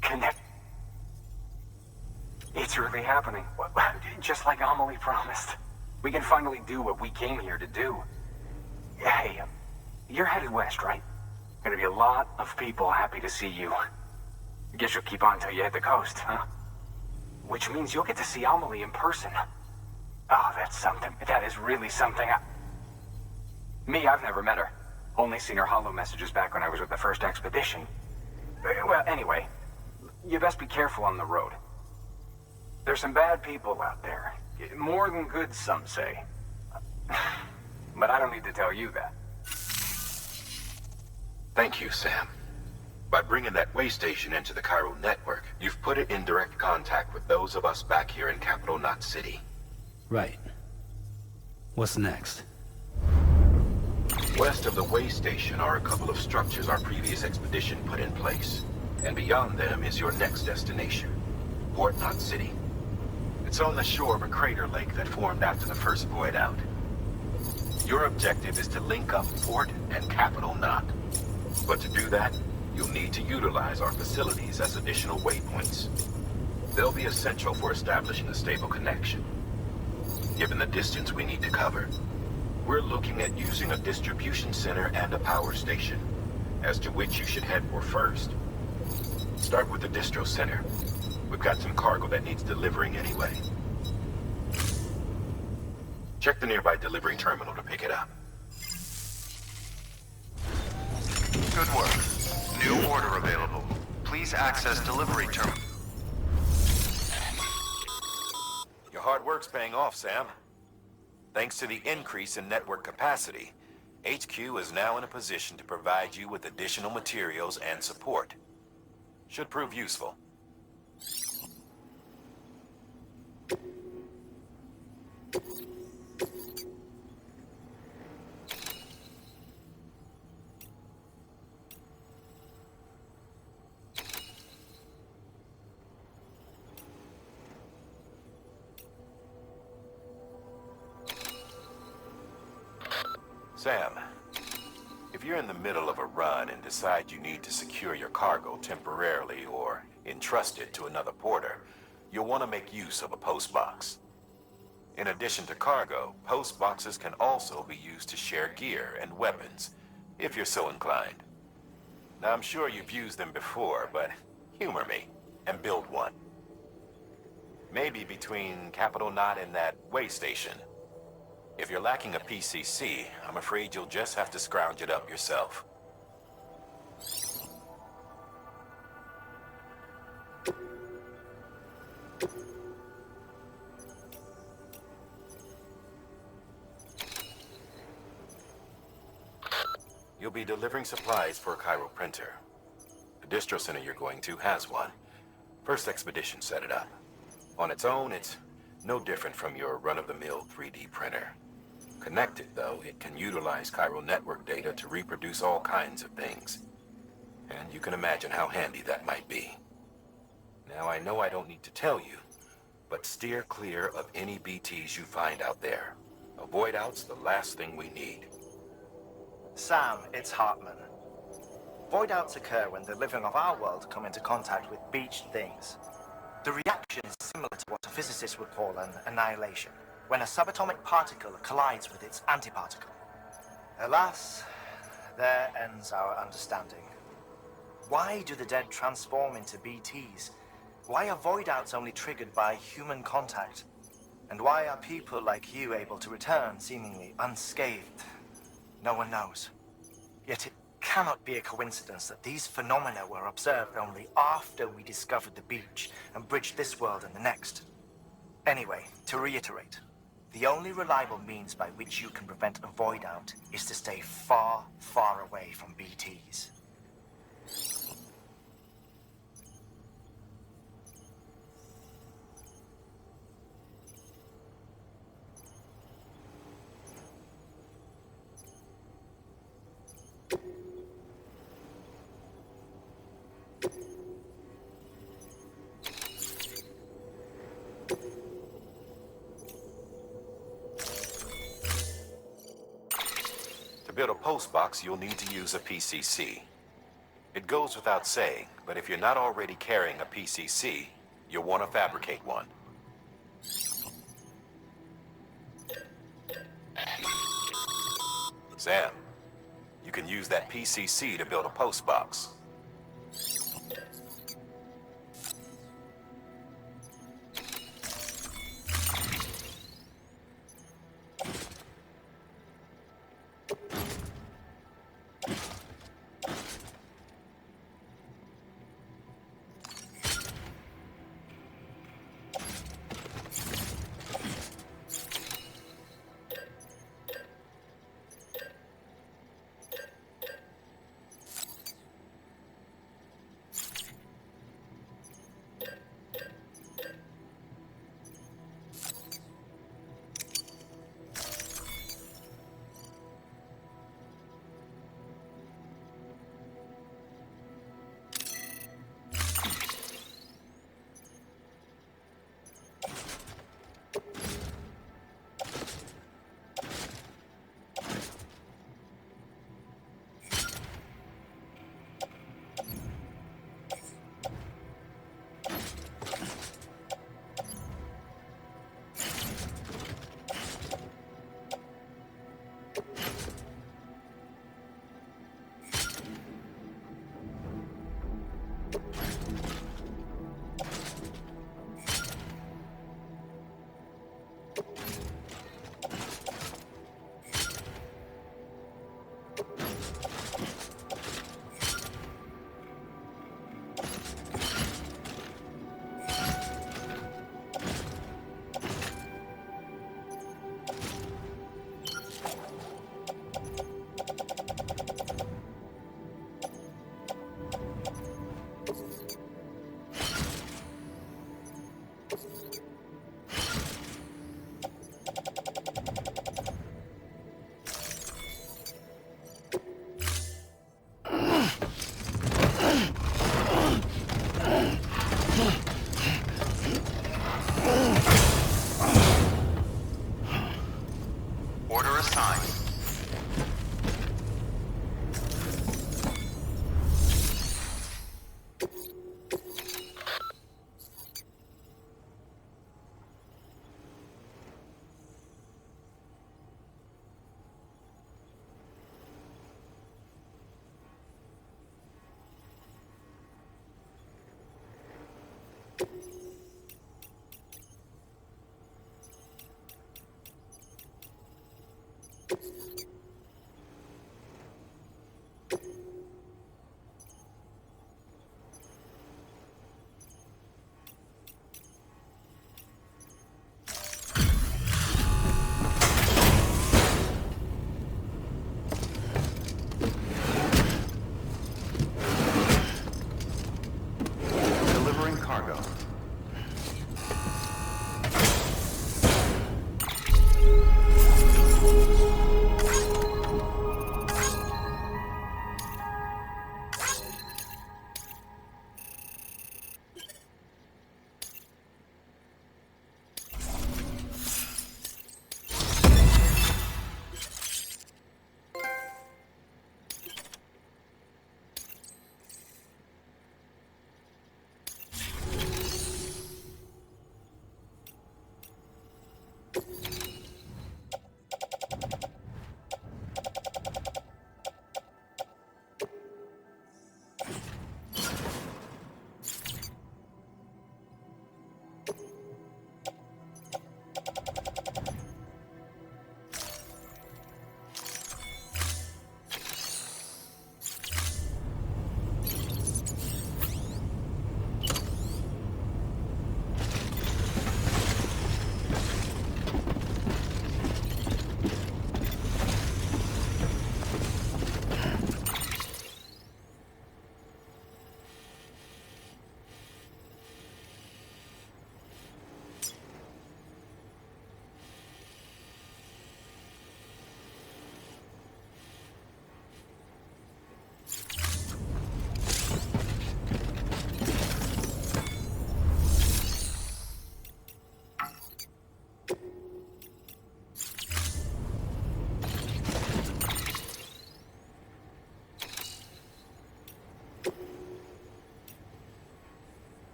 Connect. It's really happening. Just like Amelie promised. We can finally do what we came here to do. Hey, you're headed west, right? Gonna be a lot of people happy to see you. Guess you'll keep on till you hit the coast, huh? Which means you'll get to see Amelie in person. Oh, that's something. That is really something. Me, I've never met her. Only seen her holo messages back when I was with the first expedition. Well, anyway, you best be careful on the road. There's some bad people out there. More than good, some say. But I don't need to tell you that. Thank you, Sam. By bringing that way station into the Cairo network, you've put it in direct contact with those of us back here in Capital Knot City. Right. What's next? West of the way station are a couple of structures our previous expedition put in place. And beyond them is your next destination, Port Knot City. It's on the shore of a crater lake that formed after the first void out. Your objective is to link up Port and Capital Knot. But to do that, you'll need to utilize our facilities as additional waypoints. They'll be essential for establishing a stable connection. Given the distance we need to cover, we're looking at using a distribution center and a power station, as to which you should head for first. Start with the distro center. We've got some cargo that needs delivering anyway. Check the nearby delivery terminal to pick it up. Good work. New order available. Please access delivery terminal. Your hard work's paying off, Sam. Thanks to the increase in network capacity, HQ is now in a position to provide you with additional materials and support. Should prove useful. Sam, if you're in the middle of a run and decide you need to secure your cargo temporarily or entrust it to another porter, you'll want to make use of a post box. In addition to cargo, post boxes can also be used to share gear and weapons, if you're so inclined. Now, I'm sure you've used them before, but humor me and build one. Maybe between Capital Knot and that way station. If you're lacking a PCC, I'm afraid you'll just have to scrounge it up yourself. You'll be delivering supplies for a Cairo printer. The distro center you're going to has one. First expedition set it up. On its own, it's no different from your run-of-the-mill 3D printer. Connected, though, it can utilize Cairo network data to reproduce all kinds of things. And you can imagine how handy that might be. Now, I know I don't need to tell you, but steer clear of any BTs you find out there. Avoid out's the last thing we need. Sam, it's Hartman. Void outs occur when the living of our world come into contact with beached things. The reaction is similar to what a physicist would call an annihilation, when a subatomic particle collides with its antiparticle. Alas, there ends our understanding. Why do the dead transform into BTs? Why are void outs only triggered by human contact? And why are people like you able to return seemingly unscathed? No one knows. Yet it cannot be a coincidence that these phenomena were observed only after we discovered the beach and bridged this world and the next. Anyway, to reiterate, the only reliable means by which you can prevent a void out is to stay far, far away from BTs. build a post box, you'll need to use a PCC. It goes without saying, but if you're not already carrying a PCC, you'll want to fabricate one. Sam, you can use that PCC to build a post box. Order assigned. Delivering cargo.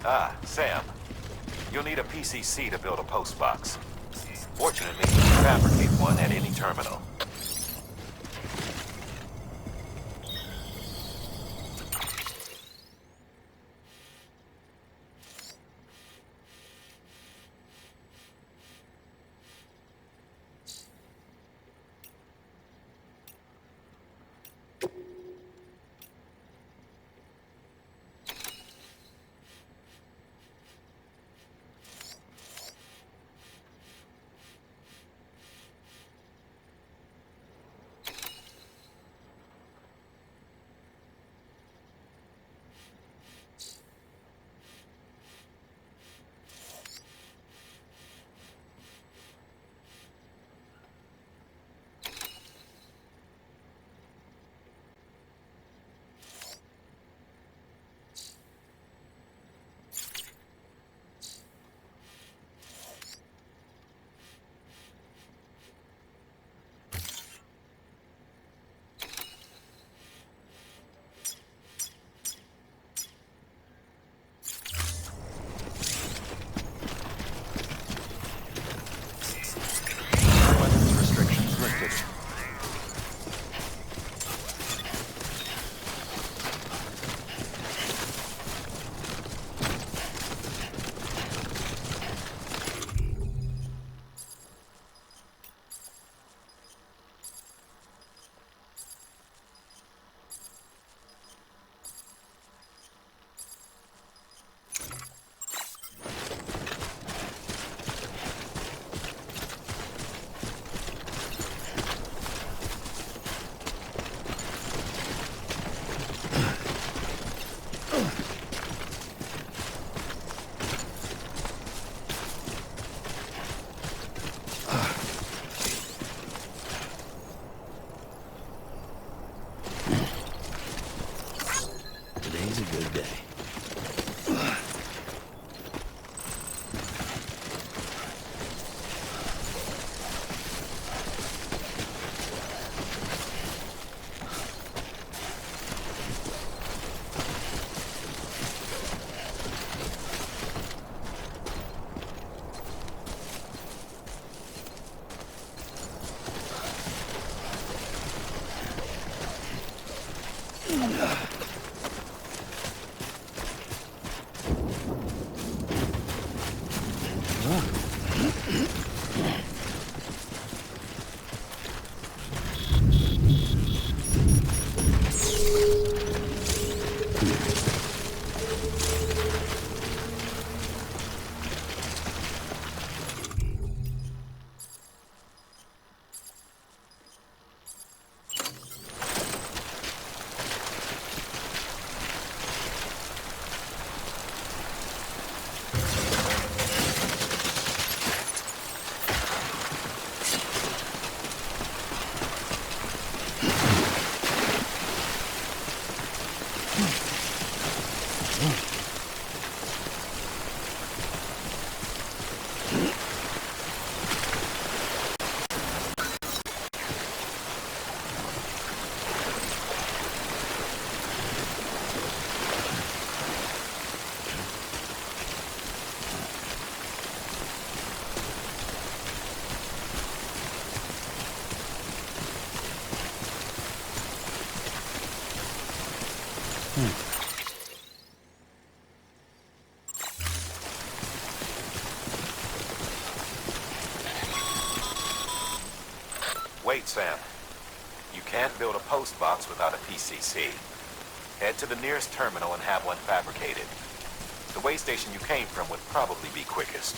Ah, Sam. You'll need a PCC to build a post box. Fortunately, you can fabricate one at any terminal. Today's a good day. Wait, Sam. You can't build a post box without a PCC. Head to the nearest terminal and have one fabricated. The way station you came from would probably be quickest.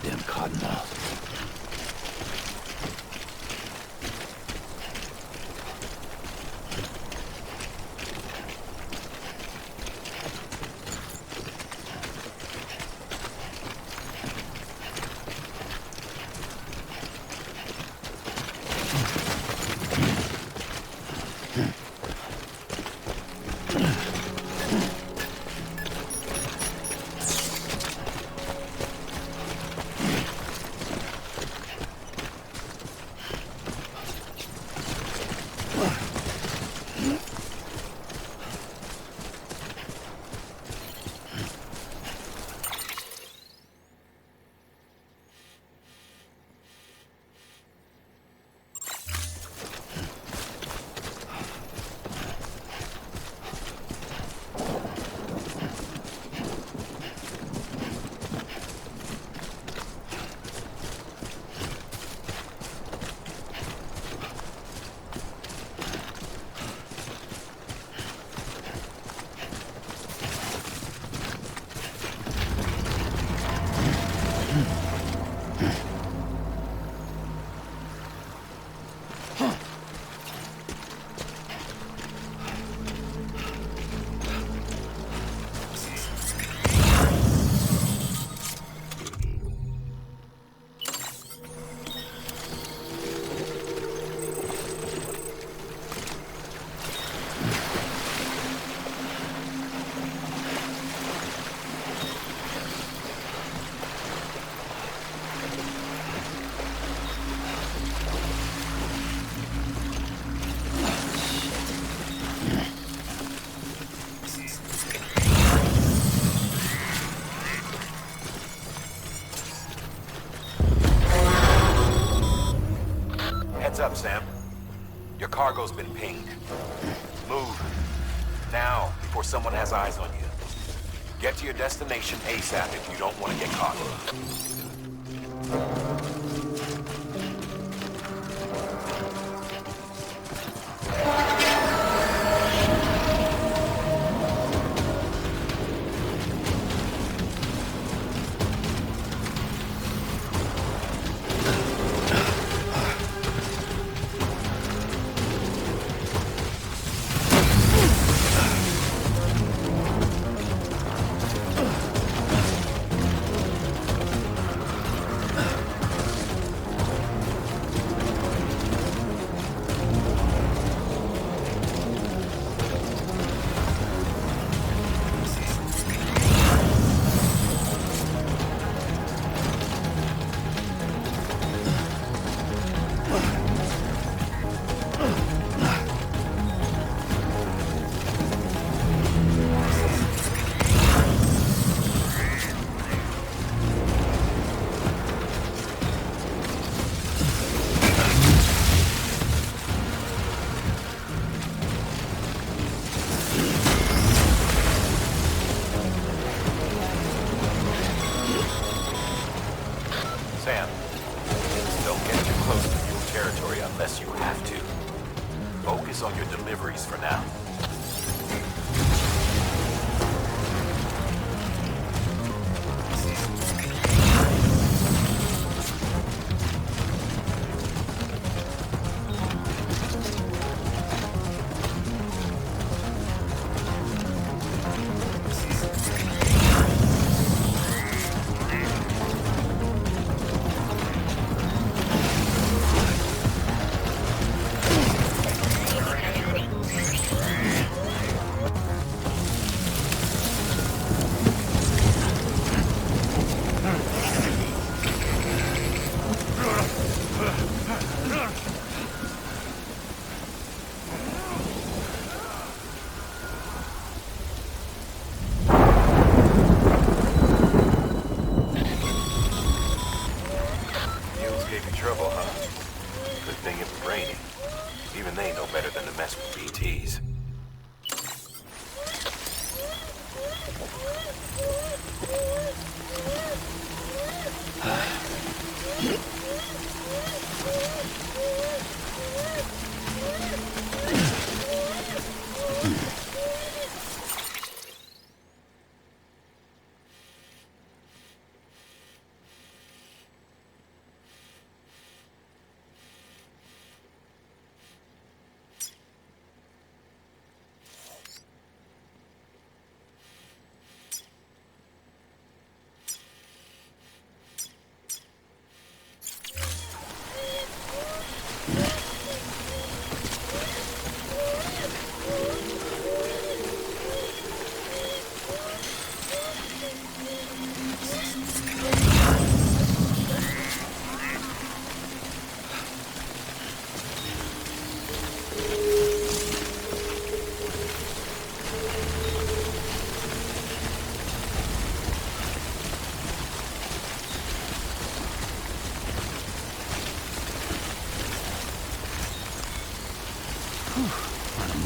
goddamn cottonmouth. Heads up, Sam. Your cargo's been pinged. Move. Now, before someone has eyes on you. Get to your destination ASAP if you don't want to get caught. Sam, don't get too close to fuel territory unless you have to. Focus on your deliveries for now.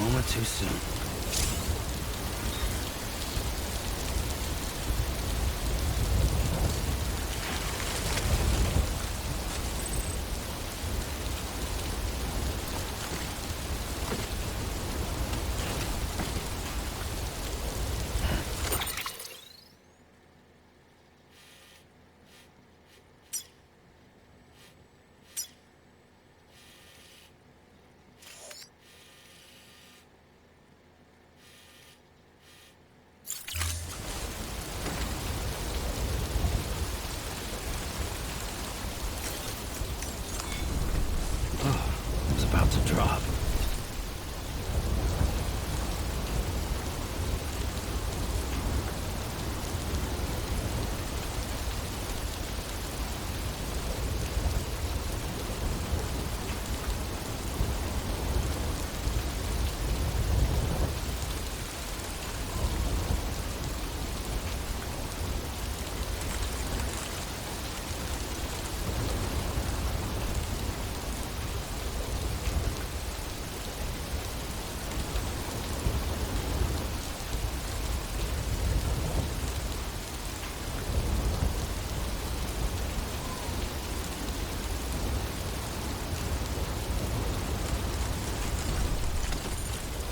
moment too soon. About to drop.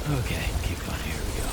Okay, keep going. Here we go.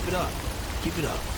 Keep it up. Keep it up.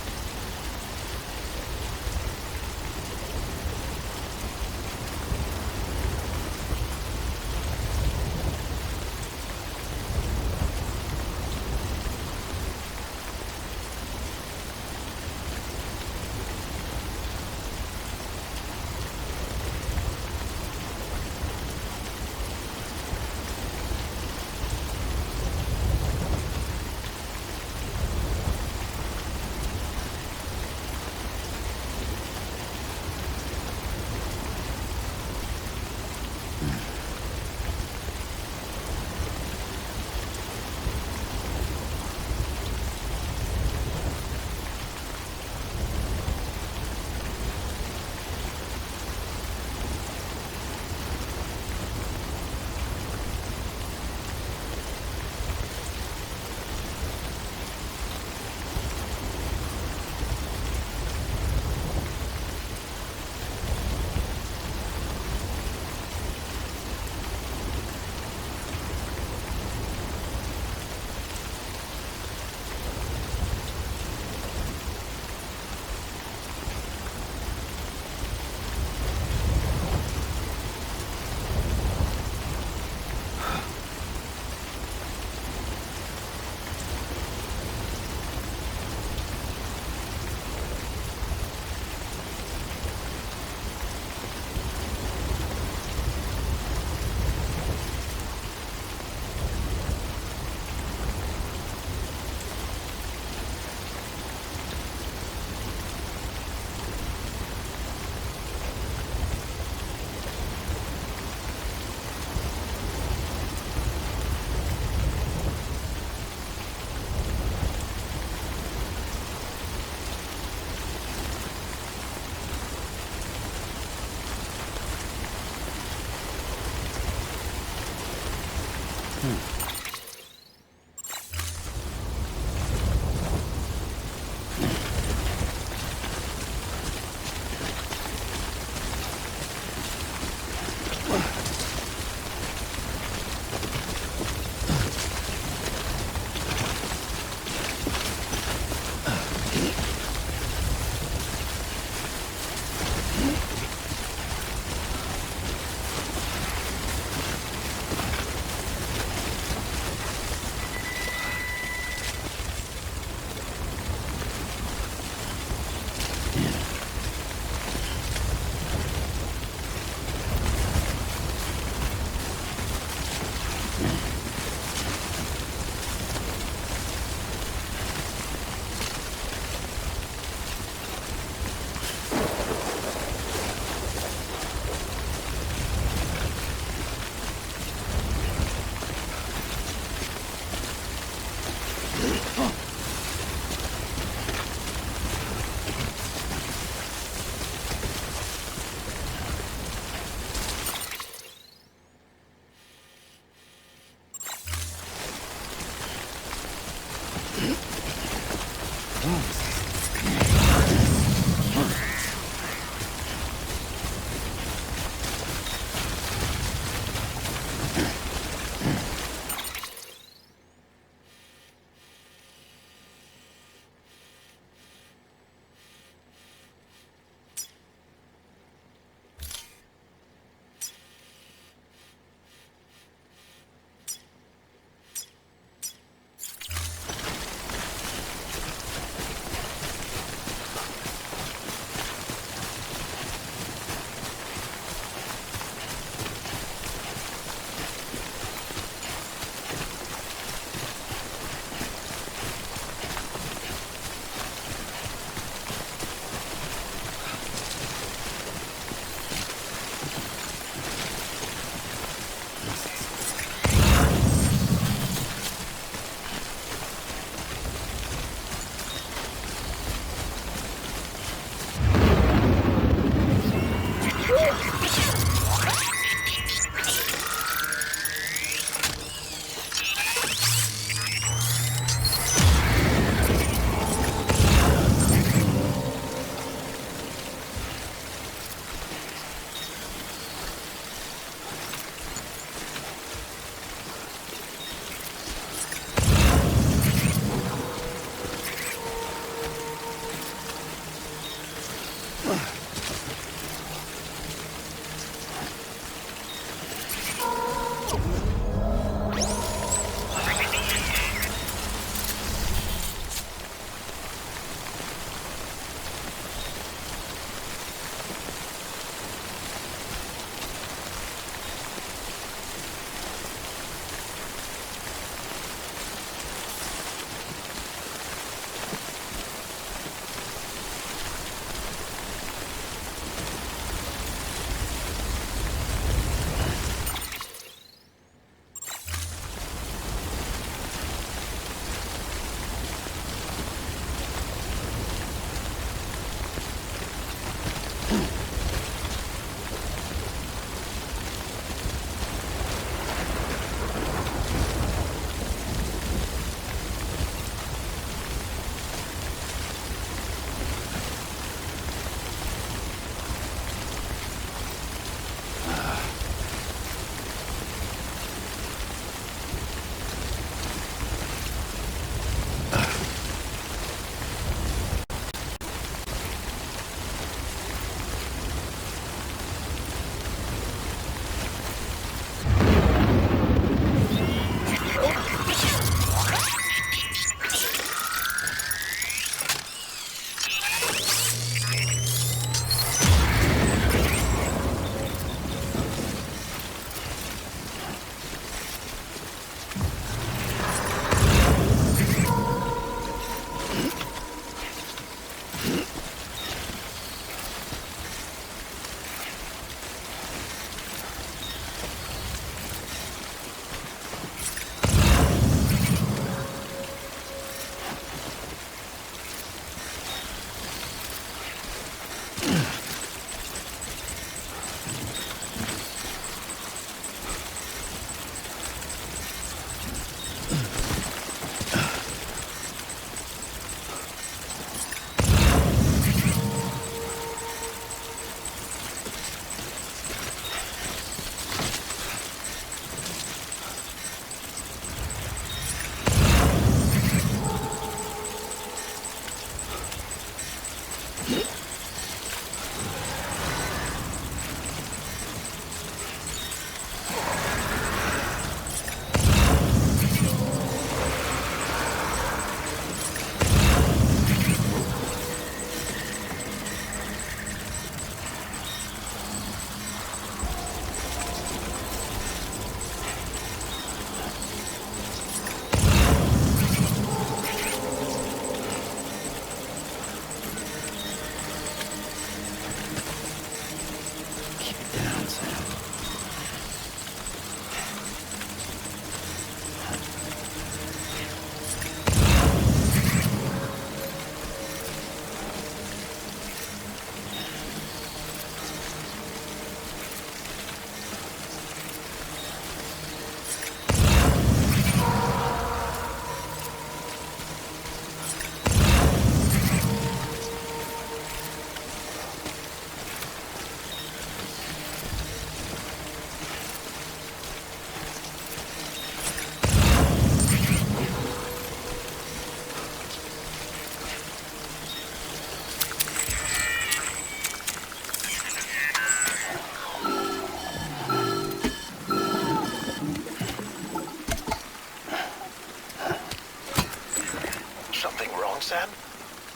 Sam?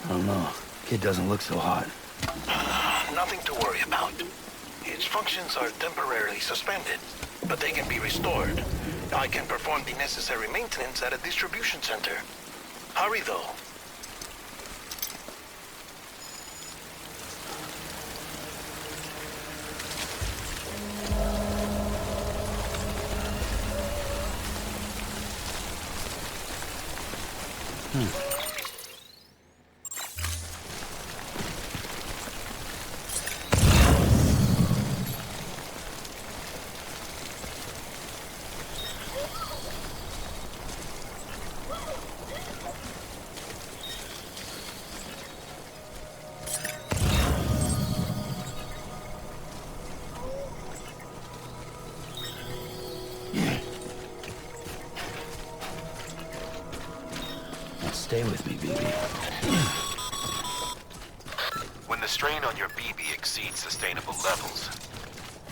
I don't know. Kid doesn't look so hot. Nothing to worry about. Its functions are temporarily suspended, but they can be restored. I can perform the necessary maintenance at a distribution center. Hurry, though. Stay with me, BB. When the strain on your BB exceeds sustainable levels,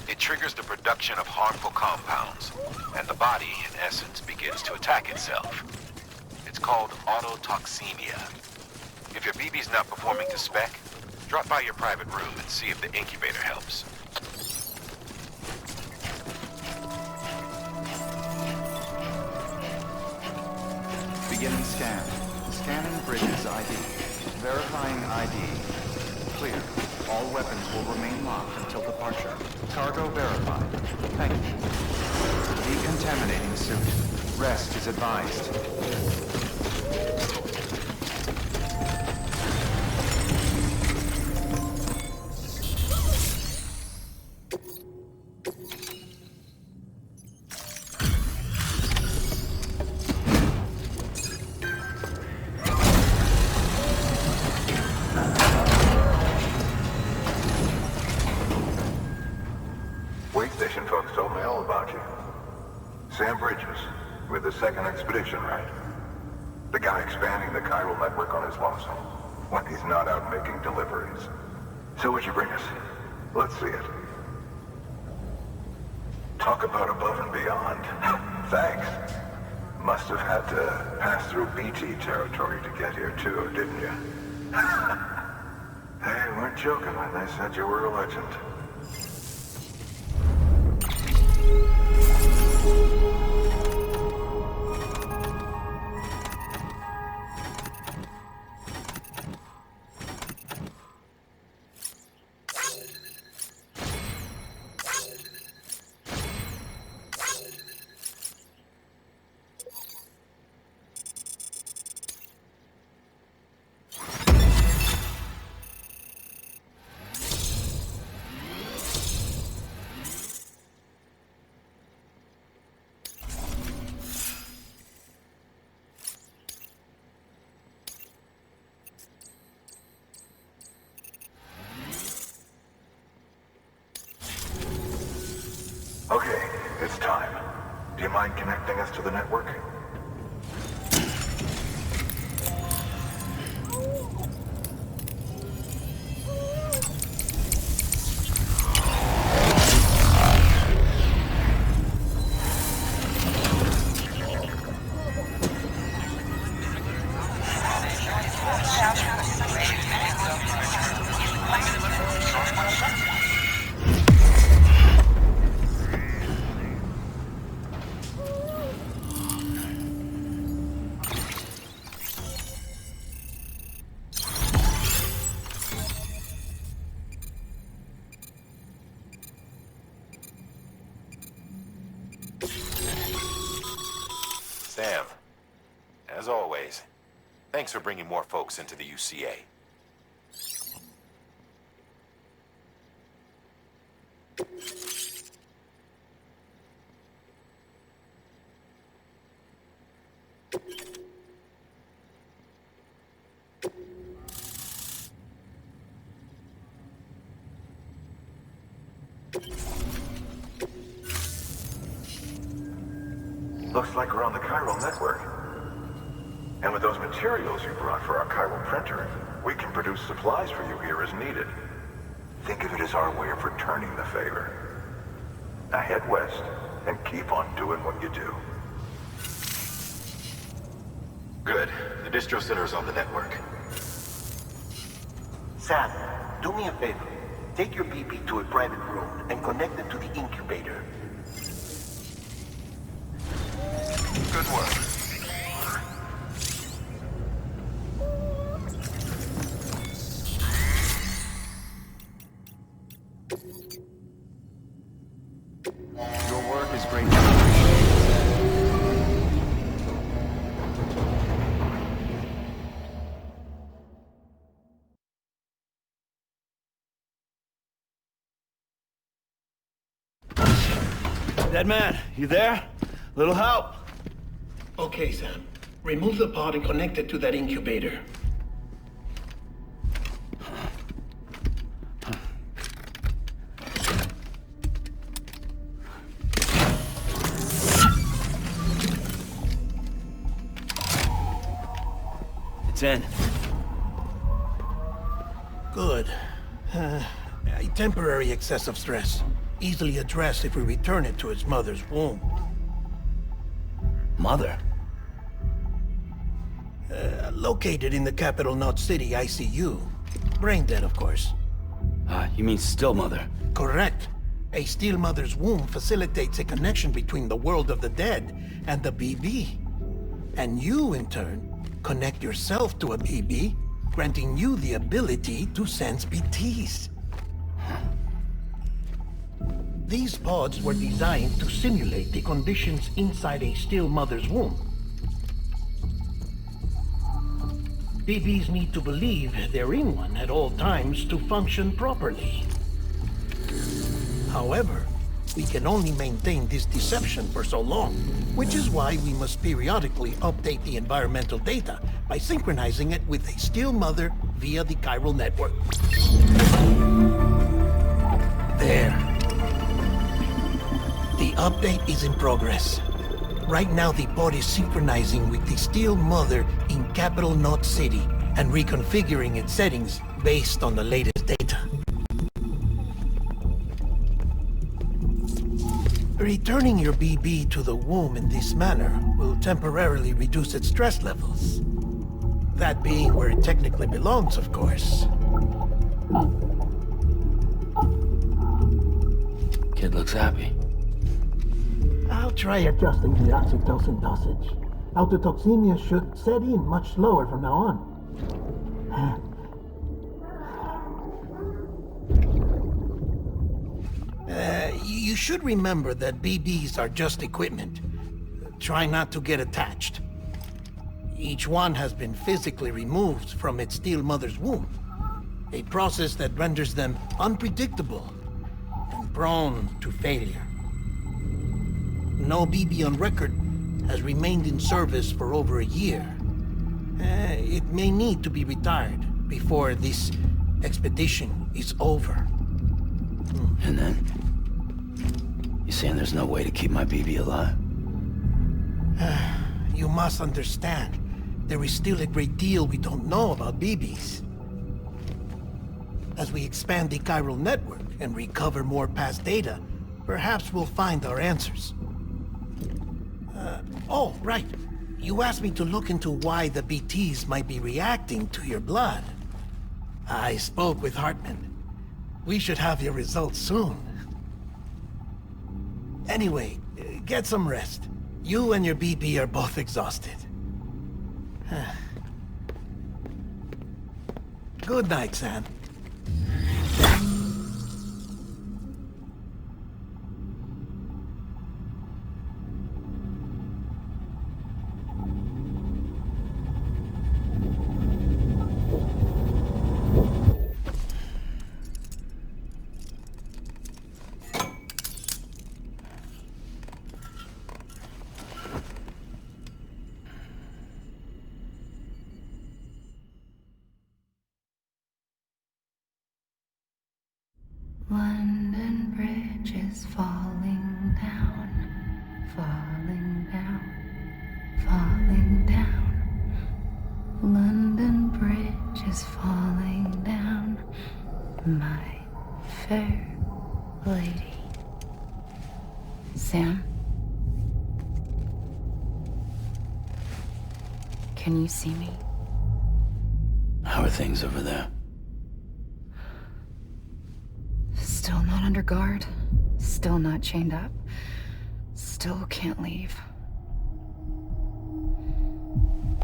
it triggers the production of harmful compounds body, in essence, begins to attack itself. It's called autotoxemia. If your BB's not performing to spec, drop by your private room and see if the incubator helps. Beginning scan. Scanning bridges ID. Verifying ID. Clear. All weapons will remain locked until departure. Cargo verified. Thank you. Decontaminating suit. Rest is advised. Second expedition, right? The guy expanding the chiral network on his lonesome when he's not out making deliveries. So what'd you bring us? Let's see it. Talk about above and beyond. Thanks. Must have had to pass through BT territory to get here too, didn't you? They weren't joking when they said you were a legend. Okay, it's time. Do you mind connecting us to the network? Sam, as always, thanks for bringing more folks into the UCA. Looks like we're on the chiral network. And with those materials you brought for our chiral printer, we can produce supplies for you here as needed. Think of it as our way of returning the favor. Now head west and keep on doing what you do. Good. The distro center's on the network. Sam, do me a favor. Take your BB to a private room and connect it to the incubator. Good work. Your work is greatly appreciated. Dead man, you there? Little help? Okay, Sam. Remove the pod and connect it to that incubator. It's in. Good. A temporary excess of stress. Easily addressed if we return it to its mother's womb. Mother? Located in the capital Knot City ICU. Brain dead, of course. You mean still mother? Correct. A still mother's womb facilitates a connection between the world of the dead and the BB. And you, in turn, connect yourself to a BB, granting you the ability to sense BTs. These pods were designed to simulate the conditions inside a still mother's womb. BBs need to believe they're in one at all times to function properly. However, we can only maintain this deception for so long, which is why we must periodically update the environmental data by synchronizing it with a still mother via the chiral network. There. The update is in progress. Right now, the pod is synchronizing with the still mother in capital Knot City and reconfiguring its settings based on the latest data. Returning your BB to the womb in this manner will temporarily reduce its stress levels. That being where it technically belongs, of course. Kid looks happy. I'll try adjusting the oxytocin dosage. Autotoxemia should set in much slower from now on. You should remember that BBs are just equipment. Try not to get attached. Each one has been physically removed from its still mother's womb. A process that renders them unpredictable and prone to failure. No BB on record has remained in service for over a year. It may need to be retired before this expedition is over. And then? You saying there's no way to keep my BB alive? You must understand, there is still a great deal we don't know about BBs. As we expand the chiral network and recover more past data, perhaps we'll find our answers. Oh, right. You asked me to look into why the BTs might be reacting to your blood. I spoke with Hartman. We should have your results soon. Anyway, get some rest. You and your BB are both exhausted. Good night, Sam. London Bridge is falling down, falling down, falling down. London Bridge is falling down, my fair lady. Sam? Can you see me? How are things over there? Still not under guard, still not chained up, still can't leave.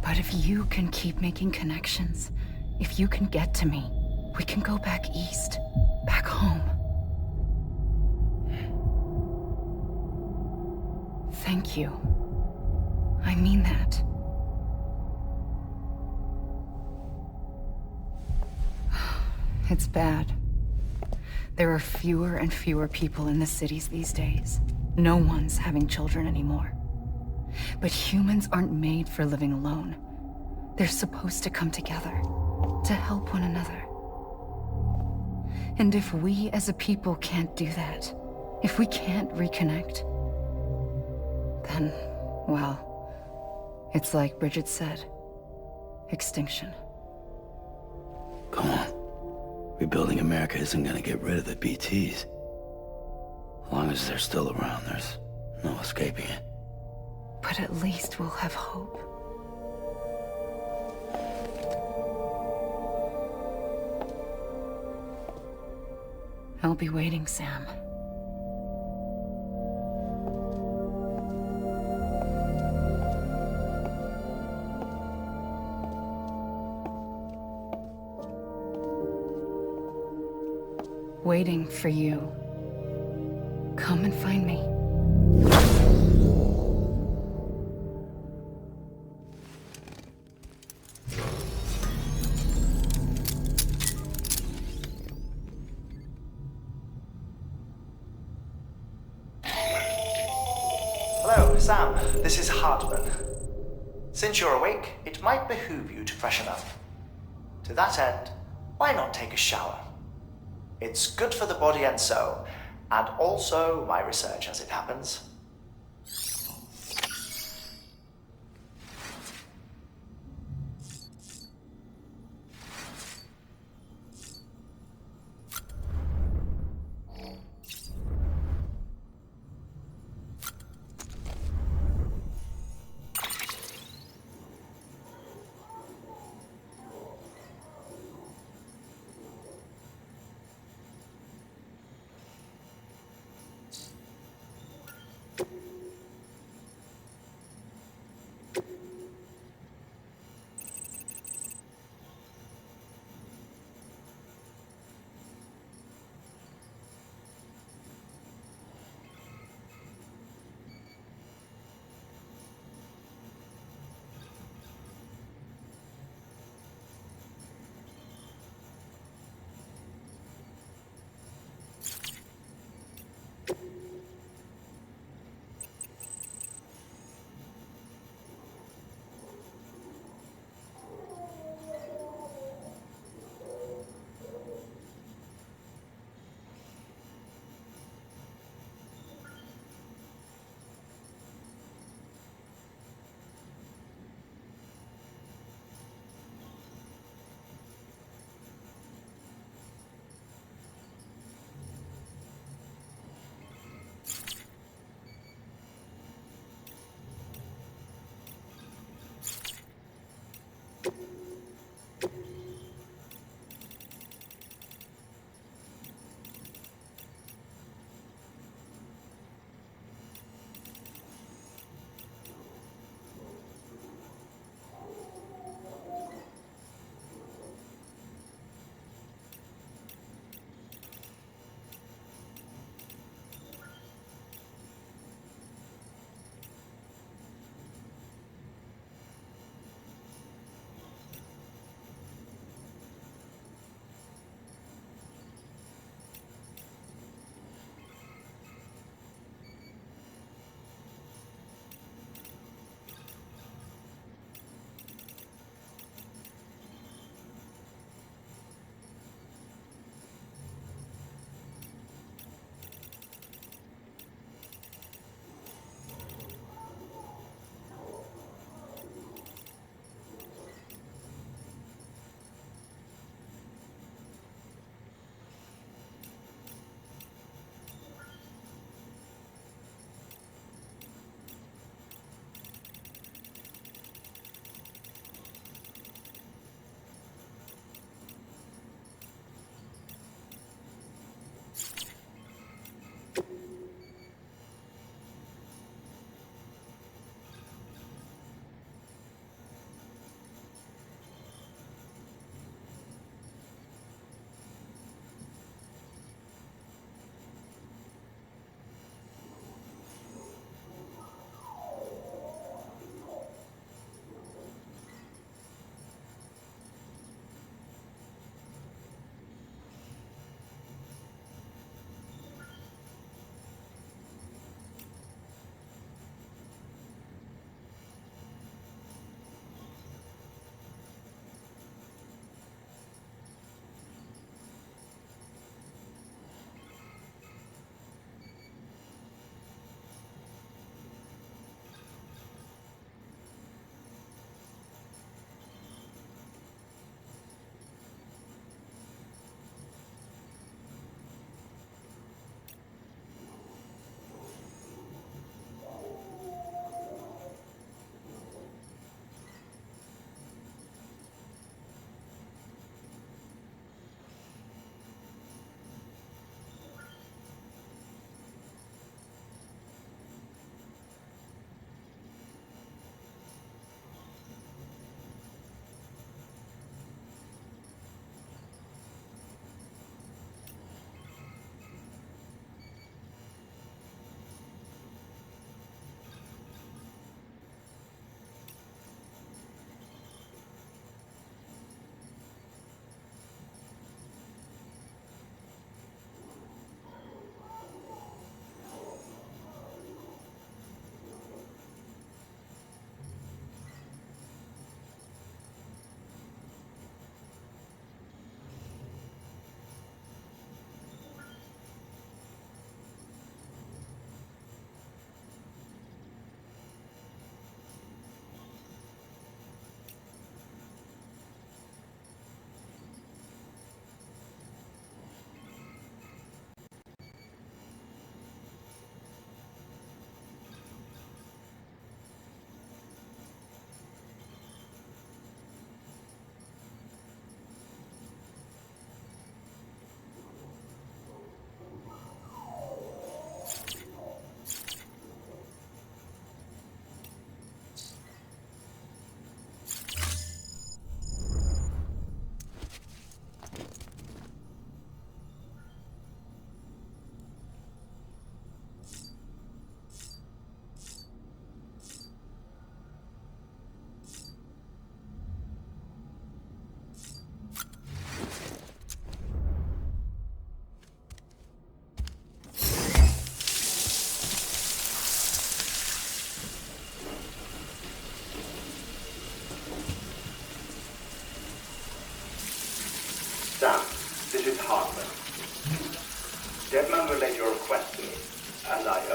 But if you can keep making connections, if you can get to me, we can go back east, back home. Thank you. I mean that. It's bad. There are fewer and fewer people in the cities these days. No one's having children anymore. But humans aren't made for living alone. They're supposed to come together, to help one another. And if we as a people can't do that, if we can't reconnect, then, well, it's like Bridget said, extinction. Come on. Rebuilding America isn't gonna get rid of the BTs. As long as they're still around, there's no escaping it. But at least we'll have hope. I'll be waiting, Sam. Waiting for you. Come and find me. Hello, Sam. This is Hartman. Since you're awake, it might behoove you to freshen up. To that end, why not take a shower? It's good for the body and soul, and also my research as it happens.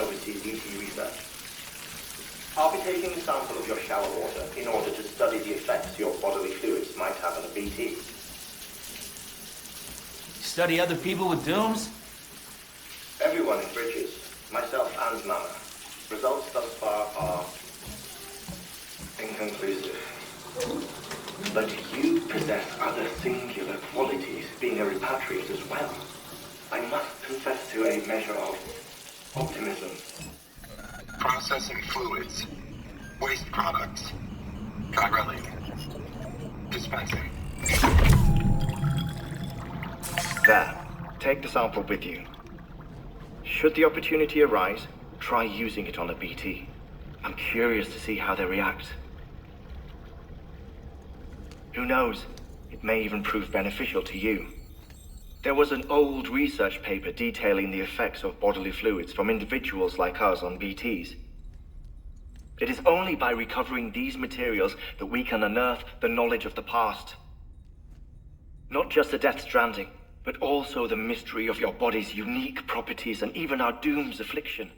oversee BT research. I'll be taking a sample of your shower water in order to study the effects your bodily fluids might have on a BT. Study other people with dooms? Everyone in Bridges, myself and Mama. Results thus far are inconclusive. But you possess other singular qualities, being a repatriate as well. I must confess to a measure of optimism. Processing fluids. Waste products. Chiralic. Dispensing. There. Take the sample with you. Should the opportunity arise, try using it on a BT. I'm curious to see how they react. Who knows? It may even prove beneficial to you. There was an old research paper detailing the effects of bodily fluids from individuals like us on BTs. It is only by recovering these materials that we can unearth the knowledge of the past. Not just the Death Stranding, but also the mystery of your body's unique properties and even our doom's affliction.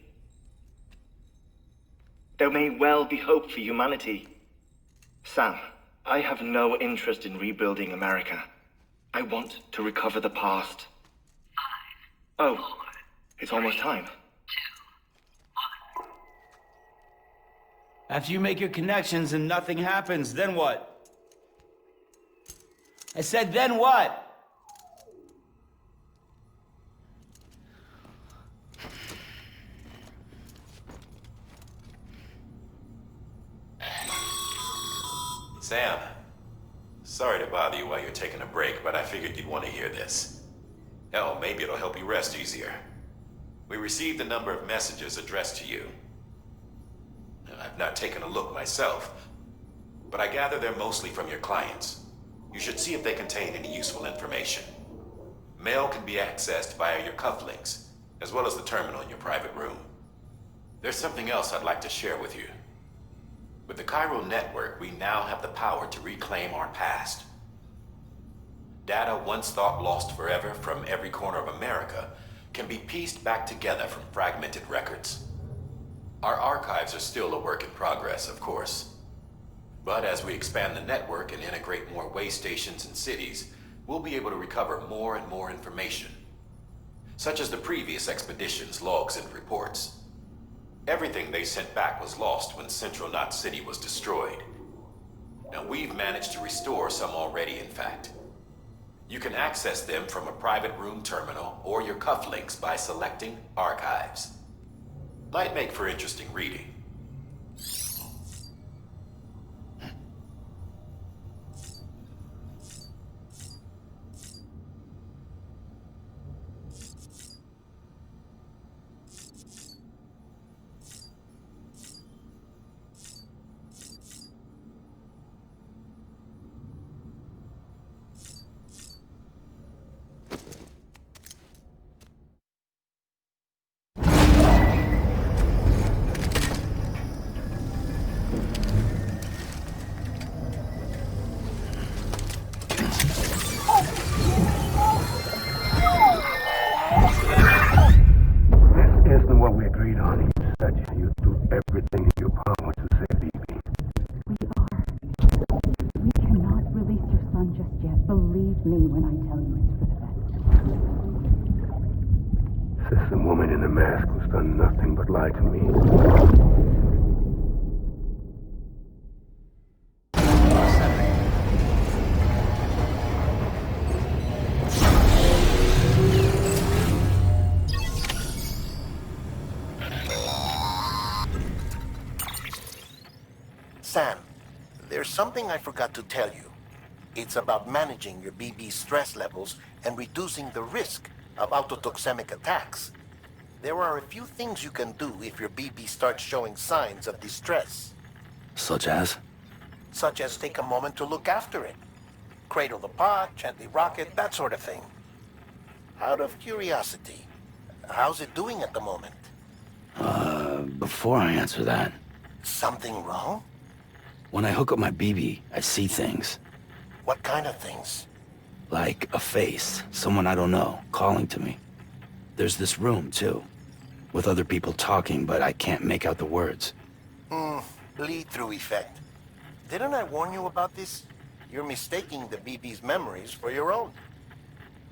There may well be hope for humanity. Sam, I have no interest in rebuilding America. I want to recover the past. 5, 4, oh, it's almost time. 2, 1. After you make your connections and nothing happens, then what? I said, then what? Sam, sorry to bother you while you're taking a break, but I figured you'd want to hear this. Hell, maybe it'll help you rest easier. We received a number of messages addressed to you. I've not taken a look myself, but I gather they're mostly from your clients. You should see if they contain any useful information. Mail can be accessed via your cufflinks, as well as the terminal in your private room. There's something else I'd like to share with you. With the Cairo network, we now have the power to reclaim our past. Data once thought lost forever from every corner of America can be pieced back together from fragmented records. Our archives are still a work in progress, of course. But as we expand the network and integrate more way stations and cities, we'll be able to recover more and more information, such as the previous expedition's logs and reports. Everything they sent back was lost when Central Knot City was destroyed. Now we've managed to restore some already, in fact. You can access them from a private room terminal or your cufflinks by selecting Archives. Might make for interesting reading. Sam, there's something I forgot to tell you. It's about managing your BB stress levels and reducing the risk of autotoxemic attacks. There are a few things you can do if your BB starts showing signs of distress. Such as? Such as take a moment to look after it. Cradle the pot, gently rock it, that sort of thing. Out of curiosity, how's it doing at the moment? Before I answer that... Something wrong? When I hook up my BB, I see things. What kind of things? Like a face, someone I don't know, calling to me. There's this room, too. with other people talking, but I can't make out the words. Bleed-through effect. Didn't I warn you about this? You're mistaking the BB's memories for your own.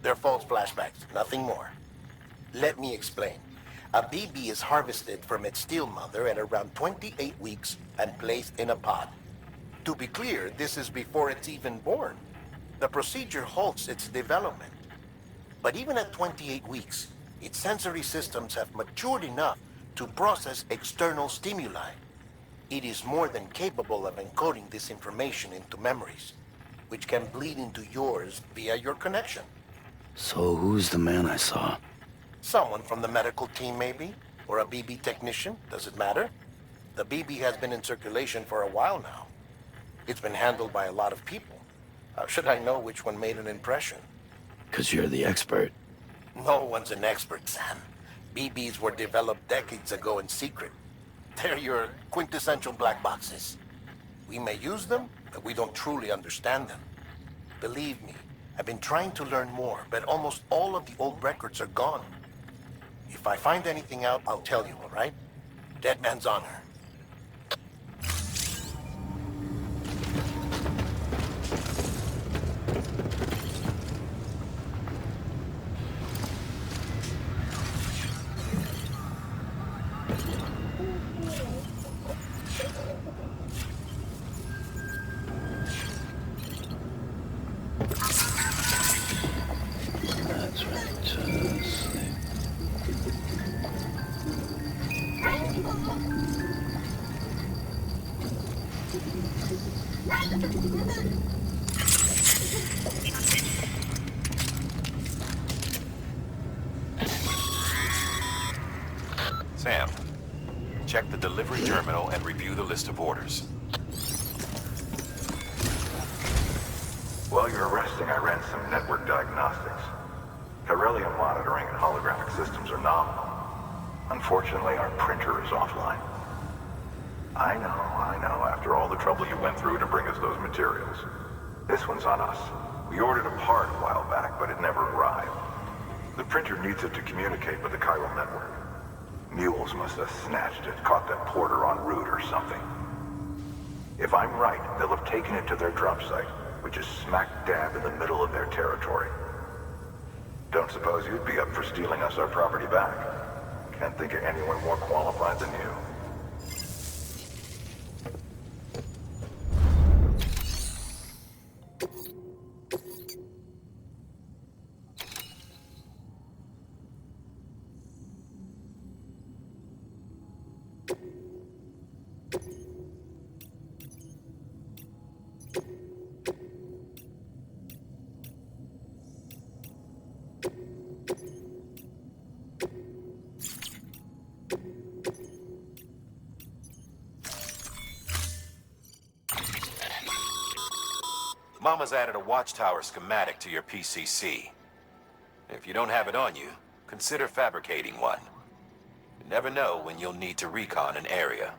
They're false flashbacks, nothing more. Let me explain. A BB is harvested from its steel mother at around 28 weeks and placed in a pod. To be clear, this is before it's even born. The procedure halts its development. But even at 28 weeks, its sensory systems have matured enough to process external stimuli. It is more than capable of encoding this information into memories, which can bleed into yours via your connection. So who's the man I saw? Someone from the medical team, maybe? Or a BB technician? Does it matter? The BB has been in circulation for a while now. It's been handled by a lot of people. How should I know which one made an impression? 'Cause you're the expert. No one's an expert, Sam. BBs were developed decades ago in secret. They're your quintessential black boxes. We may use them, but we don't truly understand them. Believe me, I've been trying to learn more, but almost all of the old records are gone. If I find anything out, I'll tell you, all right? Dead man's honor. That's right, just sleep. Sam, check the delivery terminal and review the list of orders. While you're resting, I ran some network diagnostics. Corellium monitoring and holographic systems are nominal. Unfortunately, our printer is offline. I know. After all the trouble you went through to bring us those materials. This one's on us. We ordered a part a while back, but it never arrived. The printer needs it to communicate with the chiral network. Mules must have snatched it, caught that porter en route or something. If I'm right, they'll have taken it to their drop site, which is smack dab in the middle of their territory. Don't suppose you'd be up for stealing us our property back? Can't think of anyone more qualified than you. Mama's added a watchtower schematic to your PCC. If you don't have it on you, consider fabricating one. You never know when you'll need to recon an area.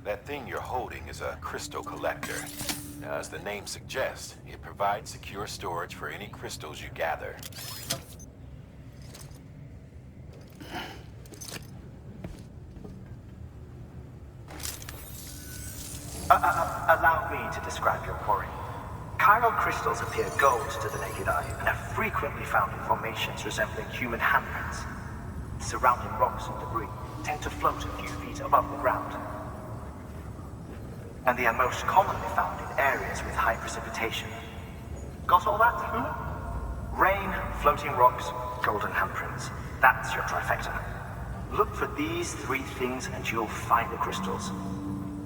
That thing you're holding is a crystal collector. Now, as the name suggests, it provides secure storage for any crystals you gather. Allow me to describe your quarry. Chiral crystals appear gold to the naked eye and are frequently found in formations resembling human handprints. Surrounding rocks and debris tend to float a few feet above the ground. And they are most commonly found in areas with high precipitation. Got all that? Rain, floating rocks, golden handprints. That's your trifecta. Look for these three things and you'll find the crystals.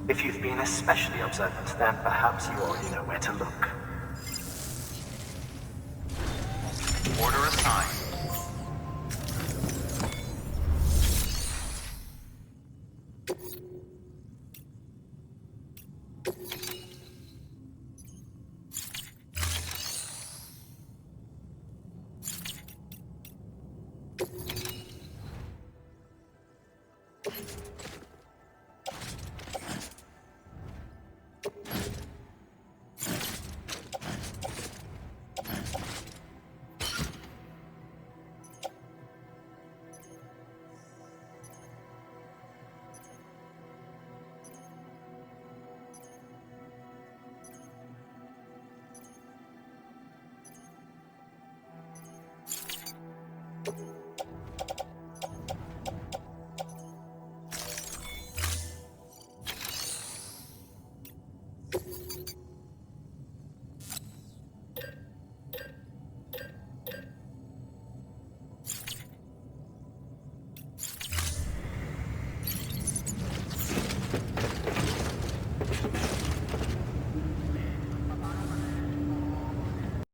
If you've been especially observant, then perhaps you already know where to look. Order assigned.